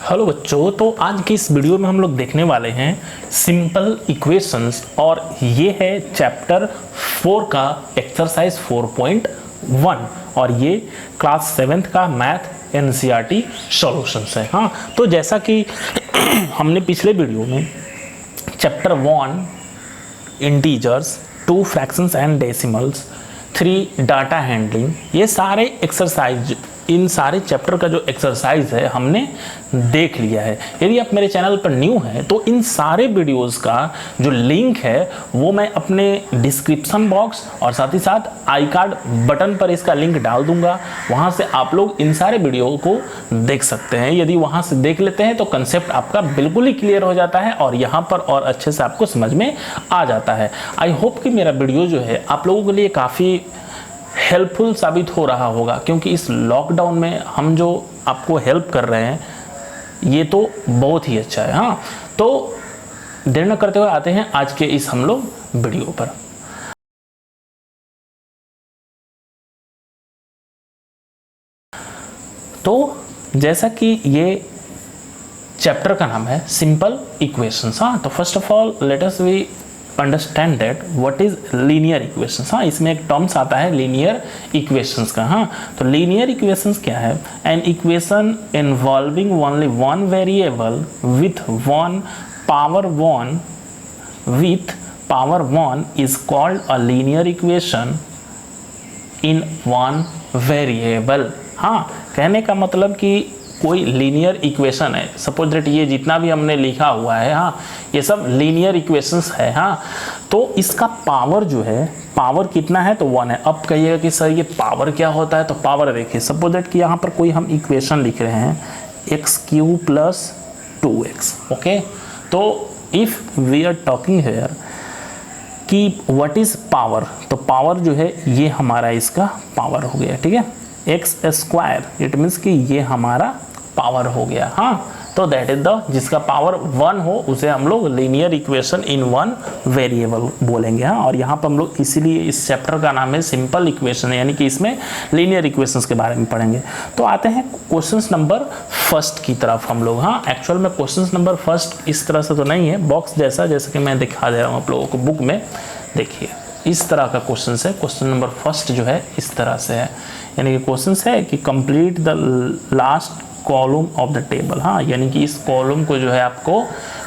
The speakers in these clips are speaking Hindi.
हेलो बच्चों, तो आज की इस वीडियो में हम लोग देखने वाले हैं सिंपल इक्वेशंस और ये है चैप्टर 4 का एक्सरसाइज 4.1 और ये क्लास 7th का मैथ एनसीईआरटी सॉल्यूशंस है। हाँ, तो जैसा कि हमने पिछले वीडियो में chapter 1 integers, 2 fractions and decimals, 3 data handling, ये सारे एक्सरसाइज, इन सारे चैप्टर का जो एक्सरसाइज है हमने देख लिया है। यदि आप मेरे चैनल पर न्यू हैं तो इन सारे वीडियोस का जो लिंक है वो मैं अपने डिस्क्रिप्शन बॉक्स और साथ ही साथ आई कार्ड बटन पर इसका लिंक डाल दूंगा। वहां से आप लोग इन सारे वीडियो को देख सकते हैं। यदि वहां से देख लेते हैं तो कंसेप्ट आपका बिल्कुल ही क्लियर हो जाता है और यहाँ पर और अच्छे से आपको समझ में आ जाता है। आई होप कि मेरा वीडियो जो है आप लोगों के लिए काफ़ी हेल्पफुल साबित हो रहा होगा, क्योंकि इस लॉकडाउन में हम जो आपको हेल्प कर रहे हैं ये तो बहुत ही अच्छा है। हाँ, तो देर न करते हुए आते हैं आज के इस हम लोग वीडियो पर। तो जैसा कि ये चैप्टर का नाम है सिंपल इक्वेशंस। हाँ, तो first of all let us we understand that what is linear equations. हाँ, इसमें एक टर्म्स आता है लीनियर इक्वेशंस का। हाँ, तो लीनियर इक्वेशंस क्या है? An equation involving only one variable with one power one is called a linear equation in one variable. हाँ, कहने का मतलब कि कोई लीनियर इक्वेशन है, सपोज दैट ये जितना भी हमने लिखा हुआ है, हाँ, ये सब लीनियर इक्वेशंस है। हाँ, तो इसका पावर जो है, पावर कितना है तो 1 है। अब कहिएगा कि सर ये पावर क्या होता है? तो पावर देखिए, सपोज दैट कि यहाँ पर कोई हम इक्वेशन लिख रहे हैं x³ + 2x। ओके, तो if we are talking here कि व्हाट इज पावर, तो पावर जो है ये हमारा इसका पावर हो गया। ठीक है, x², इट मीन्स कि ये हमारा पावर हो गया। हाँ, तो दैट इज द, जिसका पावर 1 हो उसे हम लोग linear equation in one variable बोलेंगे। हाँ, और यहाँ पर हम लोग इसीलिए इस चैप्टर का नाम है सिंपल इक्वेशन, यानी कि इसमें लीनियर इक्वेशंस के बारे में पढ़ेंगे। तो आते हैं क्वेश्चन नंबर फर्स्ट की तरफ हम लोग। हाँ, एक्चुअल में क्वेश्चन नंबर फर्स्ट इस तरह से तो नहीं है, बॉक्स जैसा कि मैं दिखा दे रहा हूँ आप लोगों को बुक में। देखिए इस तरह का क्वेश्चन है। क्वेश्चन नंबर फर्स्ट जो है इस तरह से है, यानी कि क्वेश्चन है कि complete the last column of the table. हाँ, यानी कि इस कॉलम को जो है आपको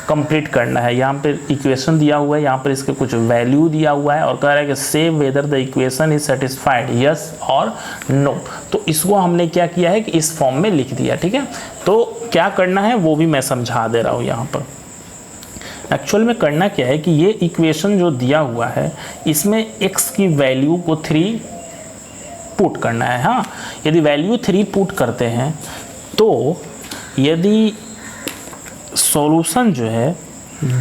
कंप्लीट करना है। यहाँ पे इक्वेशन दिया हुआ है, यहाँ पर इसके कुछ वैल्यू दिया हुआ है और कह रहा है कि से whether the equation is satisfied, yes और नो। तो इसको हमने क्या किया है कि इस फॉर्म में लिख दिया। ठीक है, तो क्या करना है वो भी मैं समझा दे रहा हूँ यहाँ पर। एक्चुअल में करना क्या है कि ये इक्वेशन जो दिया हुआ है इसमें x की वैल्यू को 3 पुट करना है। हाँ, यदि वैल्यू 3 पुट करते हैं तो यदि सॉल्यूशन जो है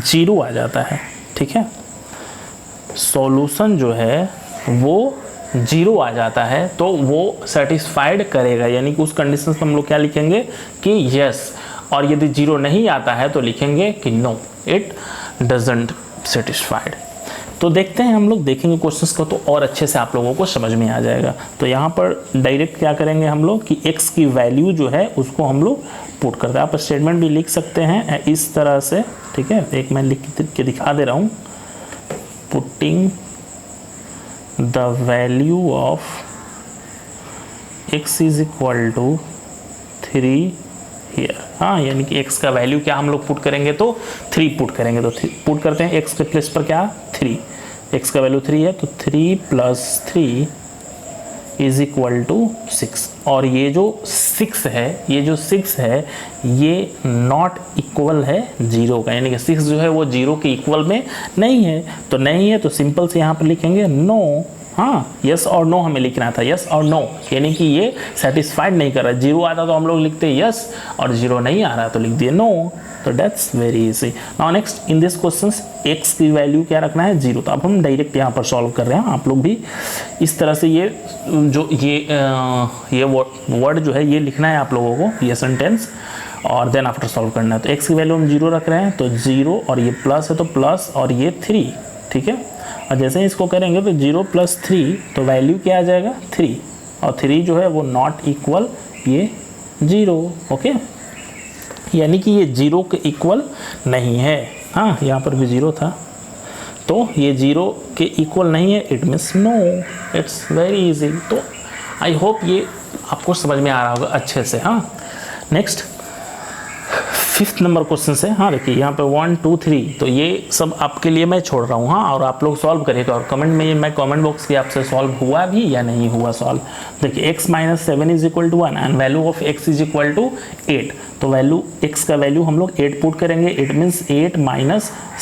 0 आ जाता है, ठीक है, सॉल्यूशन जो है वो 0 आ जाता है तो वो सेटिस्फाइड करेगा, यानी कि उस कंडीशन में हम लोग क्या लिखेंगे कि यस, और यदि 0 नहीं आता है तो लिखेंगे कि नो, इट डजंट सेटिस्फाइड। तो देखते हैं, हम लोग देखेंगे क्वेश्चंस को तो और अच्छे से आप लोगों को समझ में आ जाएगा। तो यहाँ पर डायरेक्ट क्या करेंगे हम लोग कि x की वैल्यू जो है उसको हम लोग पुट करते हैं। आप स्टेटमेंट भी लिख सकते हैं इस तरह से। ठीक है, एक मैं लिख के दिखा दे रहा हूँ। Putting the value of x is equal to 3 here. हाँ, यानी कि x का वैल्यू क्या हम लोग पुट करेंगे तो 3 पुट करेंगे। तो पुट करते हैं x के प्लेस पर क्या 3, x का वैल्यू 3 है तो 3 + 3 इज इक्वल टू 6। और ये जो 6 है ये नॉट इक्वल है 0 का, यानी कि 6 जो है वो 0 के इक्वल में नहीं है। तो नहीं है तो सिंपल से यहाँ पर लिखेंगे नो। हाँ, यस और नो हमें लिखना था, यस और नो, यानी कि ये सेटिस्फाइड नहीं कर रहा। 0 आता तो हम लोग लिखते यस और 0 नहीं आ रहा तो लिख दिए नो। तो that's very easy. Now next in this question x की वैल्यू क्या रखना है 0। तो अब हम डायरेक्ट यहाँ पर सॉल्व कर रहे हैं। आप लोग भी इस तरह से ये जो ये वर्ड जो है ये लिखना है आप लोगों को, ये सेंटेंस, और देन आफ्टर सॉल्व करना है। तो x की वैल्यू हम 0 रख रहे हैं तो 0 और ये प्लस है तो प्लस और ये 3। ठीक है, और जैसे ही इसको करेंगे तो 0 + 3 तो वैल्यू क्या आ जाएगा 3, और 3 जो है वो नॉट इक्वल ये 0। ओके, यानी कि ये 0 के इक्वल नहीं है। हाँ, यहाँ पर भी 0 था, तो ये 0 के इक्वल नहीं है, it means no. It's very easy. तो आई होप ये आपको समझ में आ रहा होगा अच्छे से। हाँ, नेक्स्ट 5th नंबर क्वेश्चन से। हाँ, देखिए यहाँ पे 1 2 3, तो ये सब आपके लिए मैं छोड़ रहा हूँ। हाँ, और आप लोग सॉल्व करिएगा और कमेंट में मैं कमेंट बॉक्स की आपसे सॉल्व हुआ भी या नहीं हुआ सॉल्व। देखिए x - 7 is equal to 1 and value of x is equal to 8। तो वैल्यू x का वैल्यू हम लोग 8 पुट करेंगे। It means 8 -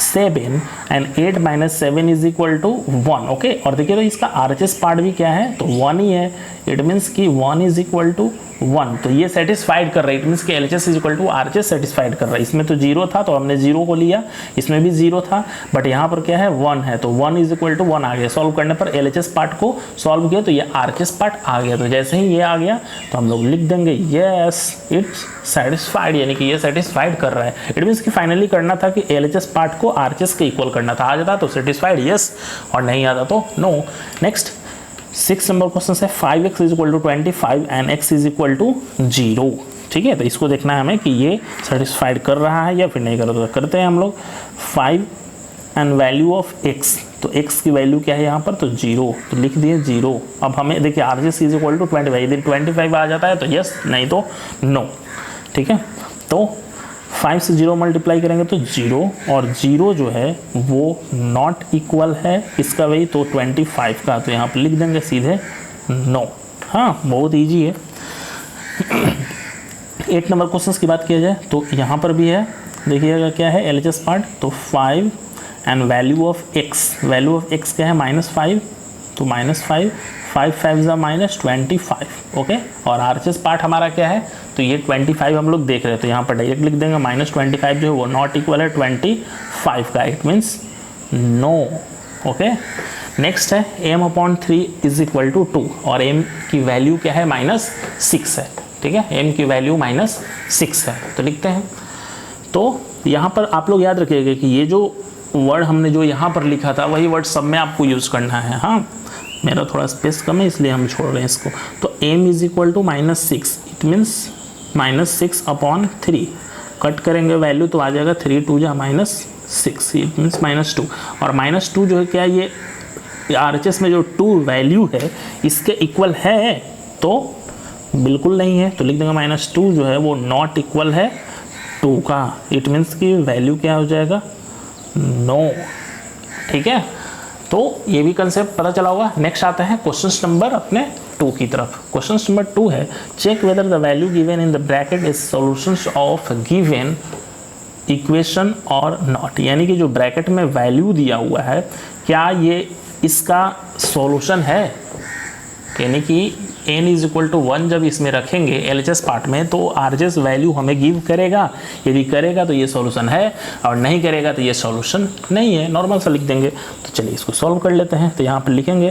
7 and 8 - 7 is equal to 1। Okay, और देखिए तो इसका RHS पार्ट भी क्या है, तो 1 ही है। इट मीन्स कि 1 इज इक्वल टू 1, तो ये सेटिस्फाइड कर रहा है। इट मीन्स कि LHS is equal to RHS satisfied कर रहा है। इसमें तो 0 था तो हमने 0 को लिया, इसमें भी 0 था, बट यहाँ पर क्या है 1 है, तो 1 इज इक्वल टू 1 आ गया। सॉल्व करने पर LHS पार्ट को सॉल्व किया तो ये RHS पार्ट आ गया। तो जैसे ही ये आ गया तो हम लोग लिख देंगे यस इट्स सेटिस्फाइड, यानी कि ये सेटिस्फाइड कर रहा है। इट मीन्स कि फाइनली करना था कि LHS पार्ट को RHS के इक्वल करना था। आ जाता तो सेटिस्फाइड यस, और नहीं आता तो नो। नेक्स्ट 6 नंबर क्वेश्चन है 5x is equal to 25 and x is equal to 0। ठीक है, तो इसको देखना है हमें कि ये सेटिस्फाइड कर रहा है या फिर नहीं कर रहा। तो करते हैं हम लोग 5 एंड वैल्यू ऑफ x, तो x की वैल्यू क्या है यहाँ पर, तो 0, तो लिख दिए 0। अब हमें देखिए RHS इज इक्वल टू 25, यदि 25 आ जाता है तो यस, नहीं तो नो। ठीक है, तो 5 से 0 मल्टीप्लाई करेंगे तो 0, और 0 जो है वो नॉट इक्वल है इसका वही, तो 25 का, तो यहाँ पर लिख देंगे सीधे नो। हाँ, बहुत इजी है। 8 नंबर क्वेश्चन की बात किया जाए तो यहाँ पर भी है, देखिएगा क्या है LHS पार्ट, तो 5 and value of x, value of x क्या है -5, तो -5, 5 5 -25। ओके, और RHS पार्ट हमारा क्या है, तो ये 25 हम लोग देख रहे हैं, तो यहाँ पर डायरेक्ट लिख देंगे -25 जो है वो नॉट इक्वल है 25 का, it means no. Okay, next है m/3 इज इक्वल टू 2, और m की वैल्यू क्या है -6 है। ठीक है, m की वैल्यू -6 है, तो लिखते हैं। तो यहाँ पर आप लोग याद रखिएगा कि ये जो वर्ड हमने जो यहाँ पर लिखा था वही वर्ड सब में आपको यूज़ करना है। हाँ, मेरा थोड़ा स्पेस कम है इसलिए हम छोड़ रहे हैं इसको। तो m is equal to -6, it means -6/3, cut करेंगे वैल्यू तो आ जाएगा 3 2 जा -6, इट मीन्स -2, और -2 जो है क्या, ये RHS में जो 2 वैल्यू है इसके इक्वल है, तो बिल्कुल नहीं है, तो लिख देंगे -2 जो है वो नॉट इक्वल है 2 का, इट मीन्स कि वैल्यू क्या हो जाएगा नो। ठीक है, तो ये भी कंसेप्ट पता चला होगा। नेक्स्ट आता है क्वेश्चन नंबर अपने 2 की तरफ। क्वेश्चन नंबर 2 है check whether the value given in the bracket is solutions of given equation और नॉट, यानी कि जो ब्रैकेट में वैल्यू दिया हुआ है क्या ये इसका सॉल्यूशन है, यानी कि n इज इक्वल टू 1 जब इसमें रखेंगे LHS पार्ट में तो RHS वैल्यू हमें गिव करेगा, यदि करेगा तो ये सॉल्यूशन है, और नहीं करेगा तो ये सॉल्यूशन नहीं है। नॉर्मल सा लिख देंगे। तो चलिए इसको सॉल्व कर लेते हैं। तो यहाँ पर लिखेंगे,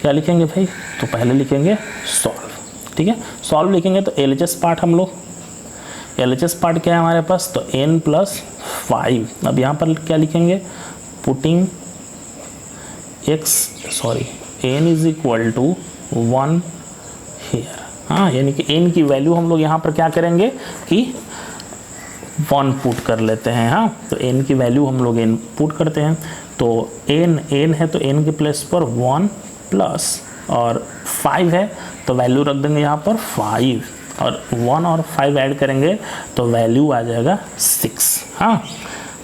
क्या लिखेंगे भाई, तो पहले लिखेंगे सॉल्व। ठीक है, सॉल्व लिखेंगे तो LHS पार्ट हम लोग, LHS पार्ट क्या है हमारे पास, तो n + 5। अब यहाँ पर क्या लिखेंगे, putting n is equal to 1 here. हाँ, यानी कि n की वैल्यू हम लोग यहाँ पर क्या करेंगे कि 1 पुट कर लेते हैं। हाँ, तो n की वैल्यू हम लोग n पुट करते हैं, तो n है तो n के प्लेस पर 1 प्लस और 5 है तो वैल्यू रख देंगे यहाँ पर 5, और 1 और 5 ऐड करेंगे तो वैल्यू आ जाएगा 6। हाँ,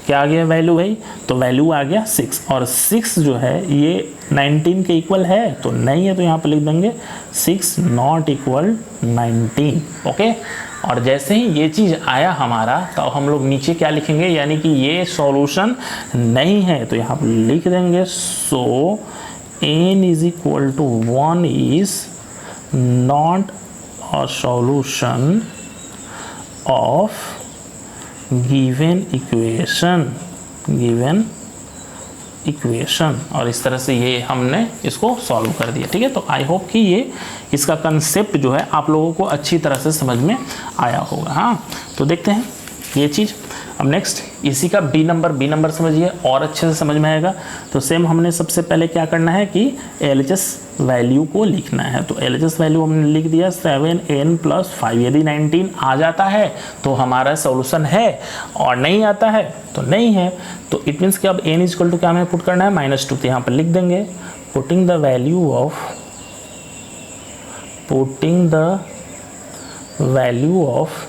क्या आ गया वैल्यू भाई, तो वैल्यू आ गया 6, और 6 जो है ये 19 के इक्वल है, तो नहीं है, तो यहाँ पर लिख देंगे 6 नॉट इक्वल 19। ओके, और जैसे ही ये चीज़ आया हमारा तो हम लोग नीचे क्या लिखेंगे, यानी कि ये सॉल्यूशन नहीं है, तो यहाँ पर लिख देंगे so n is equal to 1 is not a solution of given equation, और इस तरह से ये हमने इसको सॉल्व कर दिया। ठीक है, तो आई होप कि ये इसका कंसेप्ट जो है आप लोगों को अच्छी तरह से समझ में आया होगा। हाँ, तो देखते हैं ये चीज़। अब नेक्स्ट इसी का बी नंबर समझिए और अच्छे से समझ में आएगा। तो सेम हमने सबसे पहले क्या करना है कि LHS वैल्यू को लिखना है। तो LHS वैल्यू हमने लिख दिया 7n + 5। यदि 19 आ जाता है तो हमारा सॉल्यूशन है और नहीं आता है तो नहीं है। तो इट मीन्स कि अब n = क्या हमें पुट करना है -2। तो यहाँ पर लिख देंगे putting the value of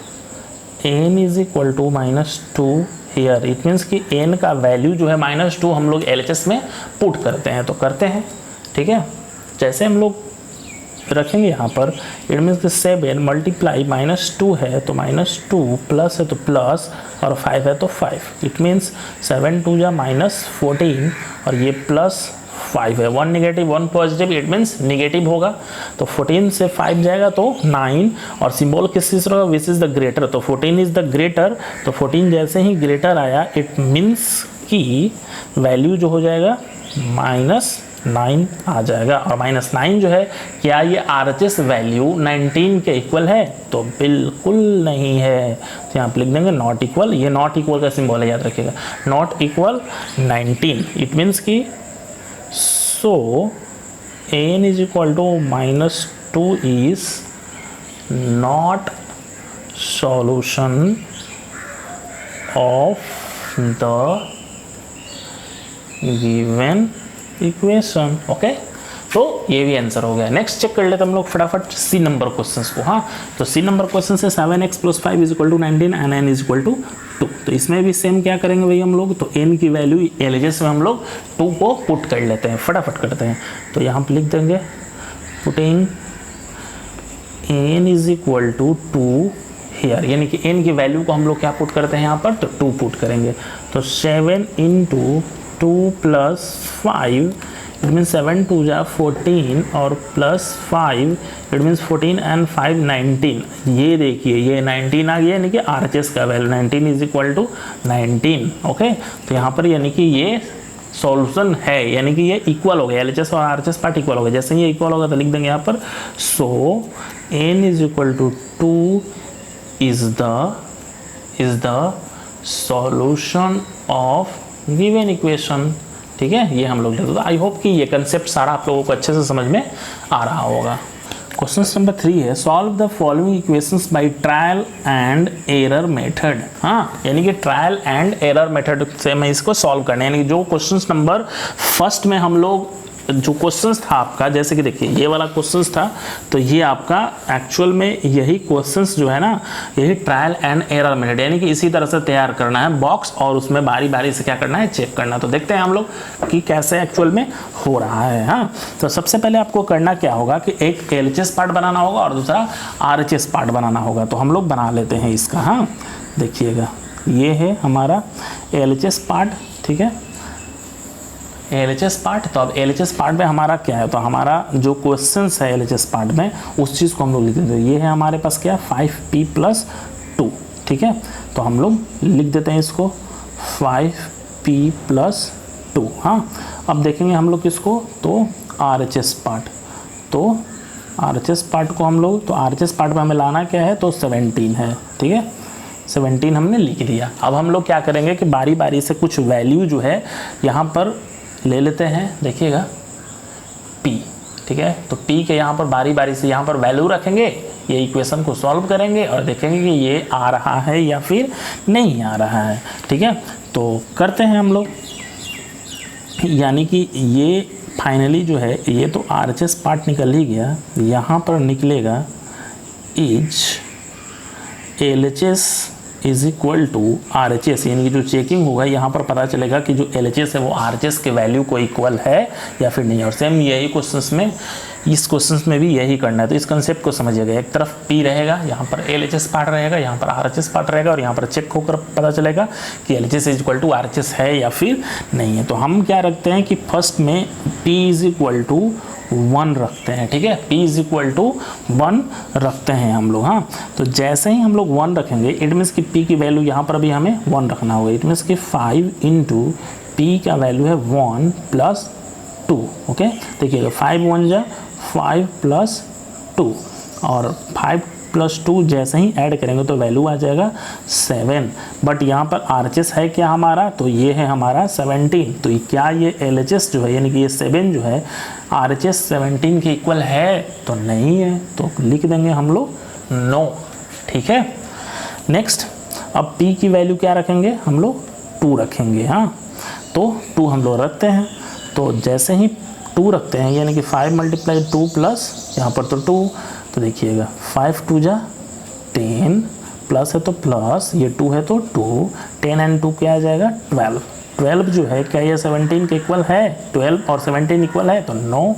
n = -2 here. It means कि n का वैल्यू जो है -2 हम लोग LHS में पुट करते हैं। तो करते हैं, ठीक है। जैसे हम लोग रखेंगे यहाँ पर, इट मीन्स कि 7 मल्टीप्लाई -2 है तो -2 प्लस है तो प्लस और 5 है तो 5। इट मीन्स 7 2 जा -14 और ये +5 है। 1 negative 1 positive, it means negative होगा। तो 14 से 5 जाएगा तो 9 और सिंबल किस चीज़ का, विच इज़ द ग्रेटर। तो 14 इज़ द ग्रेटर। तो 14 जैसे ही ग्रेटर आया इट मीन्स कि वैल्यू जो हो जाएगा -9 आ जाएगा। और -9 जो है, क्या ये RHS वैल्यू 19 के इक्वल है? तो बिल्कुल नहीं है। तो यहाँ पर लिख देंगे नॉट इक्वल। ये नॉट इक्वल का सिंबल है, याद रखिएगा, नॉट इक्वल 19। इट मीन्स कि so n = -2 is not solution of the given equation। Okay, तो ये भी आंसर हो गया। नेक्स्ट चेक कर लेते हम लोग फटाफट सी नंबर क्वेश्चंस को। हाँ, तो सी नंबर क्वेश्चन से 7x + 5 = 19 एंड n = 2। तो इसमें भी सेम क्या करेंगे भाई हम लोग, तो n की वैल्यू LHS में हम लोग 2 को पुट कर लेते हैं, फटाफट करते हैं। तो यहाँ पर लिख देंगे पुटिंग n = 2 हियर, यानी कि n की वैल्यू को हम लोग क्या पुट करते हैं यहाँ पर, तो 2 पुट करेंगे। तो 7 × 2 + 5, इट मीन्स 7 2 जा 14 और +5, इट मीन्स 14 एंड 5 19। ये देखिए ये 19 आ गया, यानी कि RHS का वैल्यू 19 = 19। ओके, तो यहाँ पर यानी कि ये सॉल्यूशन है, यानी कि ये इक्वल हो गया, LHS और RHS पार्ट इक्वल हो गया। जैसे ये इक्वल होगा तो लिख देंगे यहाँ पर सो n = 2 is the solution of given equation. ठीक है, ये हम लोग लिख दो। आई होप कि ये कंसेप्ट सारा आप लोगों को अच्छे से समझ में आ रहा होगा। क्वेश्चन नंबर 3 है solve the following equations by trial and error method. हाँ, यानी कि ट्रायल एंड एरर मेथड से मैं इसको सॉल्व करना है। यानी कि जो क्वेश्चन नंबर फर्स्ट में हम लोग जो क्वेश्चंस था आपका, जैसे कि देखिए ये वाला क्वेश्चंस था, तो ये आपका एक्चुअल में यही क्वेश्चंस जो है ना, यही ट्रायल एंड एरर मेथड, यानी कि इसी तरह से तैयार करना है बॉक्स और उसमें बारी बारी से क्या करना है, चेक करना। तो देखते हैं हम लोग कि कैसे एक्चुअल में हो रहा है। हाँ, तो सबसे पहले आपको करना क्या होगा कि एक LHS पार्ट बनाना होगा और दूसरा RHS पार्ट बनाना होगा। तो हम लोग बना लेते हैं इसका। हाँ, देखिएगा ये है हमारा LHS पार्ट, ठीक है, LHS पार्ट। तो अब LHS पार्ट में हमारा क्या है, तो हमारा जो क्वेश्चंस है LHS पार्ट में उस चीज़ को हम लोग लिख देते हैं। ये है हमारे पास क्या, 5p + 2, ठीक है। तो हम लोग लिख देते हैं इसको 5p + 2। हाँ, अब देखेंगे हम लोग किसको, तो RHS पार्ट। तो RHS पार्ट को हम लोग, तो RHS पार्ट में हमें लाना क्या है, तो 17 है, ठीक है, 17 हमने लिख दिया। अब हम लोग क्या करेंगे कि बारी बारी से कुछ वैल्यू जो है यहाँ पर ले लेते हैं। देखिएगा P, ठीक है, तो P के यहाँ पर बारी बारी से यहाँ पर वैल्यू रखेंगे, ये इक्वेशन को सॉल्व करेंगे और देखेंगे कि ये आ रहा है या फिर नहीं आ रहा है। ठीक है, तो करते हैं हम लोग, यानी कि ये फाइनली जो है ये तो RHS पार्ट निकल ही गया। यहाँ पर निकलेगा इज LHS = RHS, यानी कि जो चेकिंग होगा यहाँ पर पता चलेगा कि जो LHS है वो RHS के वैल्यू को इक्वल है या फिर नहीं। और सेम यही क्वेश्चंस में, इस क्वेश्चंस में भी यही करना है। तो इस कंसेप्ट को समझिएगा, एक तरफ P रहेगा, यहाँ पर LHS पार्ट रहेगा, यहाँ पर RHS पार्ट रहेगा और यहाँ पर चेक होकर पता चलेगा कि LHS = RHS है या फिर नहीं है। तो हम क्या रखते हैं कि फर्स्ट में P = 1 रखते हैं, ठीक है, P = 1 रखते हैं हम लोग। हाँ, तो जैसे ही हम लोग 1 रखेंगे इट मीन्स कि P की वैल्यू यहाँ पर भी हमें 1 रखना होगा। इट मीन्स कि 5 × P का वैल्यू है 1 + 2। ओके, देखिएगा 5 × 1 = 5 + 2 और 5 प्लस 2 जैसे ही ऐड करेंगे तो वैल्यू आ जाएगा 7। बट यहाँ पर RHS है क्या हमारा, तो ये है हमारा 17। तो क्या ये LHS जो है यानी कि ये 7 जो है RHS 17 के इक्वल है, तो नहीं है, तो लिख देंगे हम लोग नो। ठीक है, नेक्स्ट अब P की वैल्यू क्या रखेंगे हम लोग, 2 रखेंगे। हाँ, तो 2 हम लोग रखते हैं, तो जैसे ही 2 रखते हैं यानी कि 5 × 2 प्लस यहाँ पर तो 2, तो देखिएगा 5 × 2 = 10 प्लस है तो प्लस, ये 2 है तो 2, 10 एंड 2 क्या आ जाएगा 12। 12 जो है क्या ये 17 के इक्वल है, 12 और 17 इक्वल है, तो नो।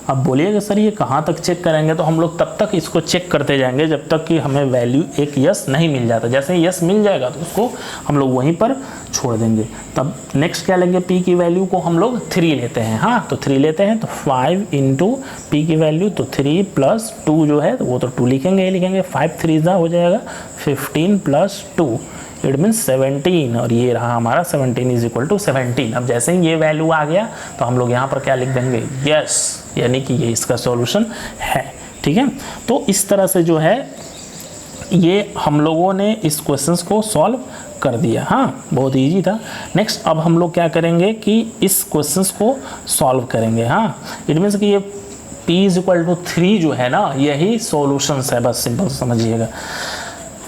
अब बोलिएगा सर ये कहाँ तक चेक करेंगे, तो हम लोग तब तक इसको चेक करते जाएंगे जब तक कि हमें वैल्यू एक यस नहीं मिल जाता। जैसे ही यस मिल जाएगा तो उसको हम लोग वहीं पर छोड़ देंगे। तब नेक्स्ट क्या लेंगे, P की वैल्यू को हम लोग 3 लेते हैं। हाँ, तो 3 लेते हैं तो 5 × P की वैल्यू तो 3 + 2 जो है तो वो तो 2 लिखेंगे ही लिखेंगे। 5 3 हो जाएगा 15 + 2 इट मीन्स 17, और ये रहा हमारा 17 = 17। अब जैसे ही ये वैल्यू आ गया तो हम लोग यहाँ पर क्या लिख देंगे, यस, यानी कि ये इसका सॉल्यूशन है। ठीक है, तो इस तरह से जो है ये हम लोगों ने इस क्वेश्चंस को सॉल्व कर दिया। हाँ, बहुत इजी था। नेक्स्ट अब हम लोग क्या करेंगे कि इस क्वेश्चंस को सॉल्व करेंगे। हाँ, इट मीन्स कि ये P = 3 जो है ना, यही सॉल्यूशंस है, बस सिंपल समझिएगा।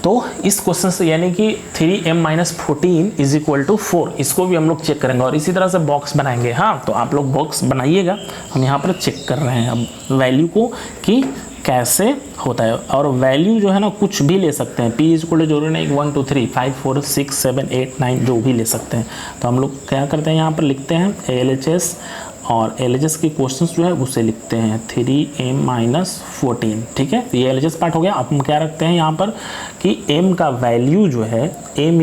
तो इस क्वेश्चन से यानी कि 3m - 14 = 4, इसको भी हम लोग चेक करेंगे और इसी तरह से बॉक्स बनाएंगे। हाँ, तो आप लोग बॉक्स बनाइएगा, हम यहाँ पर चेक कर रहे हैं अब वैल्यू को कि कैसे होता है। और वैल्यू जो है ना कुछ भी ले सकते हैं, P = जरूरी नहीं 1 2 3 5 4 6 7 8 9 जो भी ले सकते हैं। तो हम लोग क्या करते हैं, यहाँ पर लिखते हैं LHS, और LHS के क्वेश्चंस जो है उसे लिखते हैं 3m - 14। ठीक है, तो ये LHS पार्ट हो गया। अब हम क्या रखते हैं यहाँ पर कि m का वैल्यू जो है m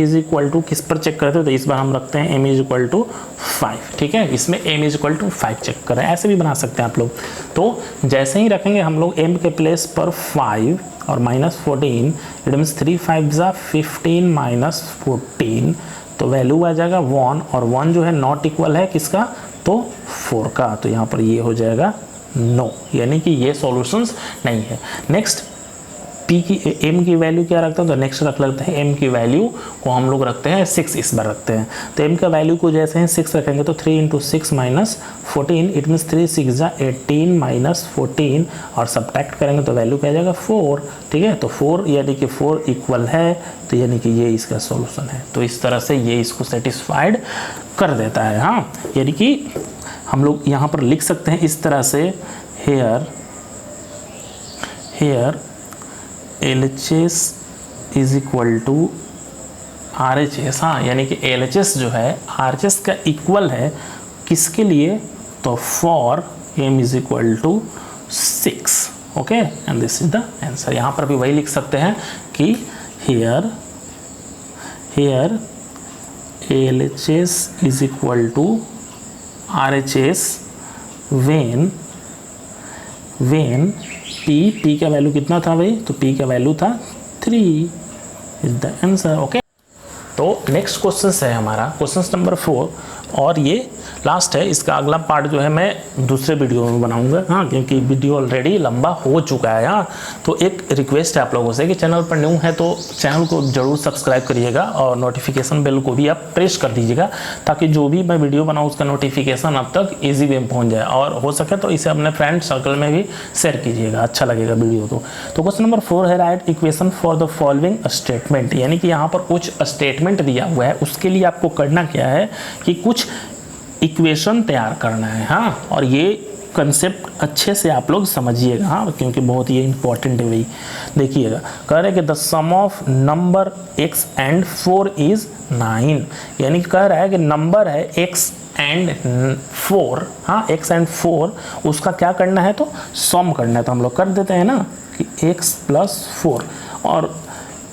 = किस पर चेक करते हैं, तो इस बार हम रखते हैं m = 5। ठीक है, इसमें m = 5 चेक कर रहे हैं, ऐसे भी बना सकते हैं आप लोग। तो जैसे ही रखेंगे हम लोग m के प्लेस पर 5 और -14, इट मीन्स 3 5 = 15 - 14, तो वैल्यू आ जाएगा 1, और 1 जो है नॉट इक्वल है किसका, तो 4 का। तो यहाँ पर ये हो जाएगा नो, यानी कि ये सॉल्यूशंस नहीं है। नेक्स्ट P की m की वैल्यू क्या रखते हैं, तो नेक्स्ट रख लेते हैं m की वैल्यू को हम लोग रखते हैं 6, इस बार रखते हैं। तो m का वैल्यू को जैसे ही 6 रखेंगे तो 3 × 6 - 14, इट मीन्स 3 6 = 18 - 14, और सब्ट्रैक्ट करेंगे तो वैल्यू क्या आ जाएगा 4। ठीक है, तो 4 यानी कि 4 इक्वल है, तो यानी कि ये इसका सॉल्यूशन है। तो इस तरह से ये इसको सेटिस्फाइड कर देता है। हाँ, यानी कि हम लोग यहाँ पर लिख सकते हैं इस तरह से, हेयर LHS = RHS। हाँ, यानी कि LHS जो है RHS का इक्वल है किसके लिए, तो for m = 6। Okay, and this is the answer. यहाँ पर भी वही लिख सकते हैं कि here LHS = RHS when P का वैल्यू कितना था भाई, तो P का वैल्यू था 3 इज द आंसर। ओके, तो नेक्स्ट क्वेश्चन है हमारा क्वेश्चन नंबर 4, और ये लास्ट है। इसका अगला पार्ट जो है मैं दूसरे वीडियो में बनाऊंगा। हाँ, क्योंकि वीडियो ऑलरेडी लंबा हो चुका है। हाँ, तो एक रिक्वेस्ट है आप लोगों से कि चैनल पर न्यू है तो चैनल को जरूर सब्सक्राइब करिएगा और नोटिफिकेशन बेल को भी आप प्रेस कर दीजिएगा, ताकि जो भी मैं वीडियो बनाऊँ उसका नोटिफिकेशन अब तक ईजी वे में पहुँच जाए, और हो सके तो इसे अपने फ्रेंड सर्कल में भी शेयर कीजिएगा, अच्छा लगेगा वीडियो। तो क्वेश्चन नंबर 4 है, right equation for the following statement. यानी कि यहाँ पर कुछ स्टेटमेंट दिया हुआ है, उसके लिए आपको करना क्या है कि कुछ इक्वेशन तैयार करना है। हाँ, और ये कंसेप्ट अच्छे से आप लोग समझिएगा। हाँ, क्योंकि बहुत ही इंपॉर्टेंट है वही। देखिएगा, कह रहे हैं कि the sum of number x and 4 is 9, यानी कह रहा है कि नंबर है x एंड 4। हाँ, x एंड 4 उसका क्या करना है, तो सम करना है। तो हम लोग कर देते हैं ना कि x + 4, और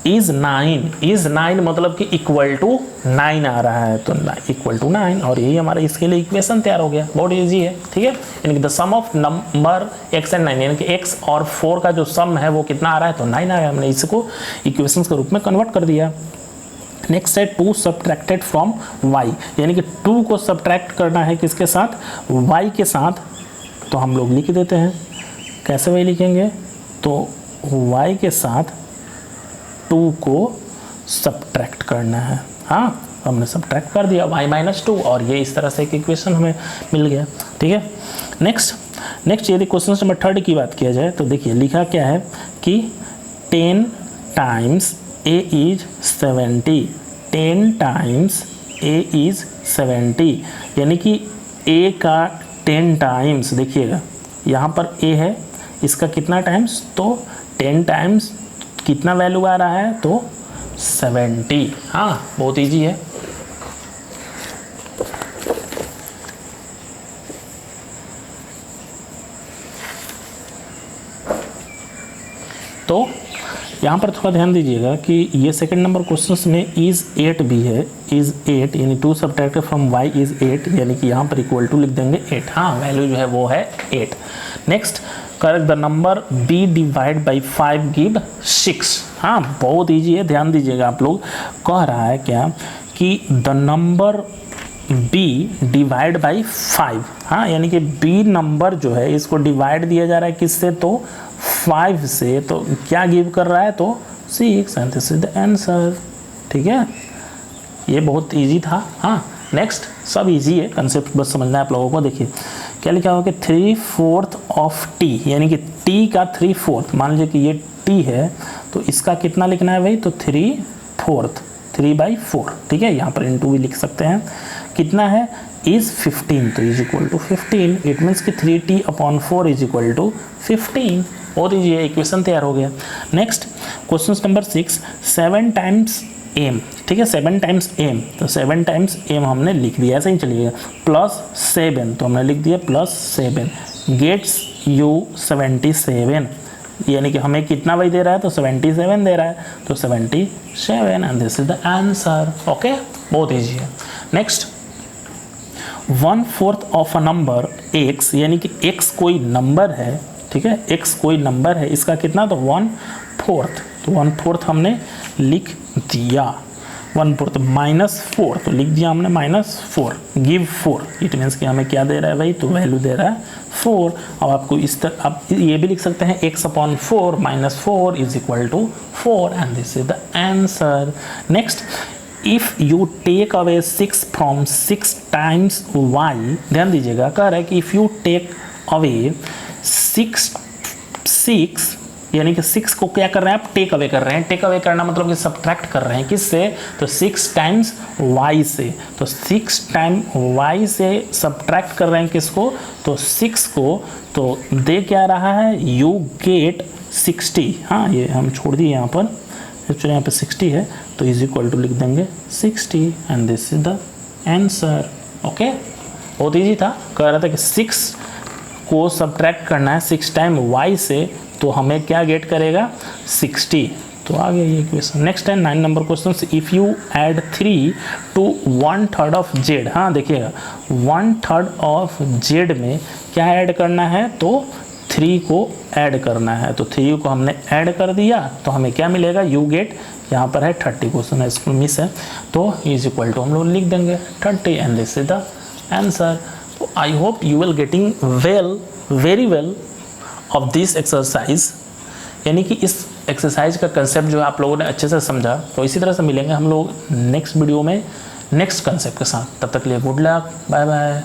इज 9 मतलब कि इक्वल टू 9 आ रहा है, तो इक्वल टू 9, और यही हमारा इसके लिए इक्वेशन तैयार हो गया। बहुत इजी है। ठीक है, यानी कि the sum of number x and 9, यानी कि x और 4 का जो सम है वो कितना आ रहा है, तो 9 आ रहा है। हमने इसको इक्वेशन के रूप में कन्वर्ट कर दिया। नेक्स्ट है 2 सब्ट्रैक्टेड फ्रॉम y, यानी कि 2 को सब्ट्रैक्ट करना है किसके साथ, y के साथ। तो हम लोग लिख देते हैं, कैसे वही लिखेंगे, तो y के साथ 2 को सब्ट्रैक्ट करना है। हाँ, हमने सब्ट्रैक्ट कर दिया y माइनस 2 और ये इस तरह से एक इक्वेशन हमें मिल गया। ठीक है, नेक्स्ट यदि क्वेश्चन नंबर 3 की बात किया जाए तो देखिए लिखा क्या है कि 10 times a is 70, 10 times a is 70, यानी कि a का 10 टाइम्स, देखिएगा यहाँ पर a है, इसका कितना टाइम्स, तो 10 टाइम्स कितना वैल्यू आ रहा है, तो 70। हाँ, बहुत इजी है। तो यहाँ पर थोड़ा ध्यान दीजिएगा कि ये सेकंड नंबर क्वेश्चन में इज 8 भी है, इज 8 यानी 2 सब्ट्रैक्टेड फ्रॉम y इज 8, यानी कि यहाँ पर इक्वल टू लिख देंगे 8। हाँ, वैल्यू जो है वो है 8। Next, correct the number b divide by 5 give 6। हाँ, बहुत ईजी है, ध्यान दीजिएगा आप लोग। कह रहा है क्या कि the number b divide by 5। हाँ, यानी कि b नंबर जो है इसको डिवाइड दिया जा रहा है किससे, तो 5 से, तो क्या गिव कर रहा है, तो 6, and this is the answer. ठीक है, ये बहुत इजी था। हाँ, नेक्स्ट, सब इजी है, कंसेप्ट बस समझना है आप लोगों को। देखिए क्या लिखा होगा कि 3/4 ऑफ t, यानी कि t का 3/4, मान लीजिए कि ये t है तो इसका कितना लिखना है भाई, तो 3/4, 3/4। ठीक है, यहाँ पर इनटू भी लिख सकते हैं। कितना है, इज 15, तो is equal to 15, it means कि 3t/4 इज इक्वल टू 15। बहुत ईजी है, इक्वेशन तैयार हो गया। Next, question number 6, 7 times m। ठीक है, 7 टाइम्स m, तो 7 टाइम्स m हमने लिख दिया, ऐसे ही चलिएगा। +7, तो हमने लिख दिया +7, गेट्स यू 77, यानी कि हमें कितना भाई दे रहा है, तो 77 दे रहा है, तो 77, and this is the answer. Okay, बहुत ईजी है। Next, 1/4 of a number x, यानी कि x कोई नंबर है। ठीक है, x कोई नंबर है, इसका कितना, तो 1/4, तो 1/4 हमने लिख दिया। 1/4 -4, तो लिख दिया हमने -4, गिव 4, इट मीन्स कि हमें क्या दे रहा है भाई, तो वैल्यू दे रहा है 4। अब आपको इस तरह आप ये भी लिख सकते हैं, x/4 -4 is equal to 4, and this is the answer. Next, if you take away 6 from 6 times y, ध्यान दीजिएगा, कह रहा है कि इफ यू टेक अवे 6 यानी कि 6 को क्या कर रहे हैं आप, टेक अवे कर रहे हैं। टेक अवे करना मतलब कि सब्ट्रैक्ट कर रहे हैं, किससे, तो 6 टाइम्स y से, तो 6 टाइम y से सब्ट्रैक्ट कर रहे हैं किसको, तो 6 को, तो दे क्या रहा है, यू गेट 60। हाँ, ये हम छोड़ दिए यहाँ पर, एक्चुअली यहाँ पे 60 है, तो इज इक्वल टू लिख देंगे 60, and this is the answer. Okay, बहुत ईजी था। कह रहा था कि 6 को सब्ट्रैक्ट करना है 6 टाइम y से, तो हमें क्या गेट करेगा, 60। तो आ गया ये इक्वेशन। नेक्स्ट है 9 number question, if you add 3 to 1/3 of z। हाँ, देखिएगा 1/3 ऑफ z में क्या ऐड करना है, तो 3 को ऐड करना है, तो 3 को हमने ऐड कर दिया, तो हमें क्या मिलेगा, यू गेट, यहाँ पर है 30, क्वेश्चन है इसको मिस है, तो इज इक्वल टू हम लोग लिख देंगे 30, and this is the answer. तो I hope you will getting very well of this exercise, यानी कि इस एक्सरसाइज का कंसेप्ट जो है आप लोगों ने अच्छे से समझा। तो इसी तरह से मिलेंगे हम लोग नेक्स्ट वीडियो में नेक्स्ट कंसेप्ट के साथ। तब तक के लिए गुड लक, बाय बाय।